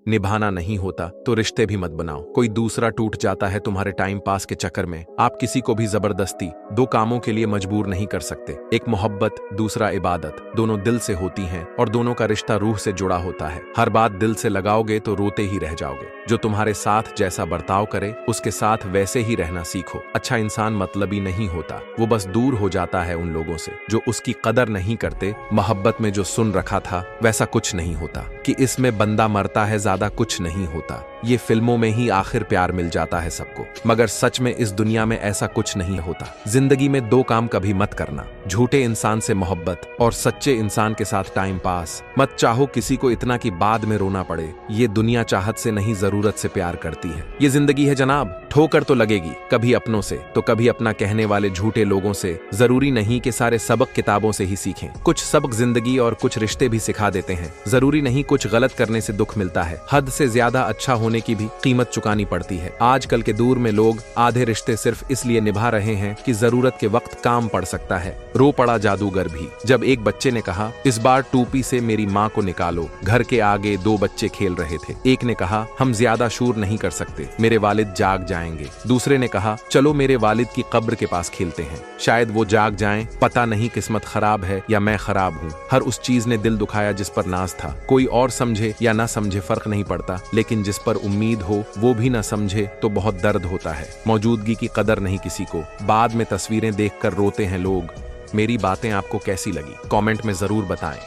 निभाना नहीं होता तो रिश्ते भी मत बनाओ। कोई दूसरा टूट जाता है तुम्हारे टाइम पास के चक्कर में। आप किसी को भी जबरदस्ती दो कामों के लिए मजबूर नहीं कर सकते। एक मोहब्बत, दूसरा इबादत, दोनों दिल से होती हैं और दोनों का रिश्ता रूह से जुड़ा होता है। हर बात दिल से लगाओगे तो रोते ही रह जाओगे। जो तुम्हारे साथ जैसा बर्ताव करे उसके साथ वैसे ही रहना सीखो। अच्छा इंसान मतलबी नहीं होता, वो बस दूर हो जाता है उन लोगों से जो उसकी कदर नहीं करते। मोहब्बत में जो सुन रखा था वैसा कुछ नहीं होता कि इसमें बंदा मरता है, ज्यादा कुछ नहीं होता। ये फिल्मों में ही आखिर प्यार मिल जाता है सबको, मगर सच में इस दुनिया में ऐसा कुछ नहीं होता। जिंदगी में दो काम कभी मत करना, झूठे इंसान से मोहब्बत और सच्चे इंसान के साथ टाइम पास। मत चाहो किसी को इतना कि बाद में रोना पड़े। ये दुनिया चाहत से नहीं जरूरत से प्यार करती है। ये जिंदगी है जनाब, ठोकर तो लगेगी, कभी अपनों से तो कभी अपना कहने वाले झूठे लोगों से। जरूरी नहीं कि सारे सबक किताबों से ही सीखें, कुछ सबक जिंदगी और कुछ रिश्ते भी सिखा देते हैं। जरूरी नहीं कुछ गलत करने से दुख मिलता है, हद से ज्यादा अच्छा होने की भी कीमत चुकानी पड़ती है। आजकल के दौर में लोग आधे रिश्ते सिर्फ इसलिए निभा रहे हैं कि जरूरत के वक्त काम पड़ सकता है। रो पड़ा जादूगर भी जब एक बच्चे ने कहा, इस बार टोपी से मेरी माँ को निकालो। घर के आगे दो बच्चे खेल रहे थे। एक ने कहा, हम ज्यादा शोर नहीं कर सकते, मेरे वालिद जाग जाएंगे। दूसरे ने कहा, चलो मेरे वालिद की कब्र के पास खेलते हैं, शायद वो जाग जाएं। पता नहीं किस्मत खराब है या मैं खराब हूँ। हर उस चीज ने दिल दुखाया जिस पर नाज था। कोई और समझे या ना समझे फर्क नहीं पड़ता, लेकिन जिस पर उम्मीद हो वो भी ना समझे तो बहुत दर्द होता है। मौजूदगी की कदर नहीं किसी को, बाद में तस्वीरें देखकर रोते हैं लोग। मेरी बातें आपको कैसी लगी कमेंट में जरूर बताएं।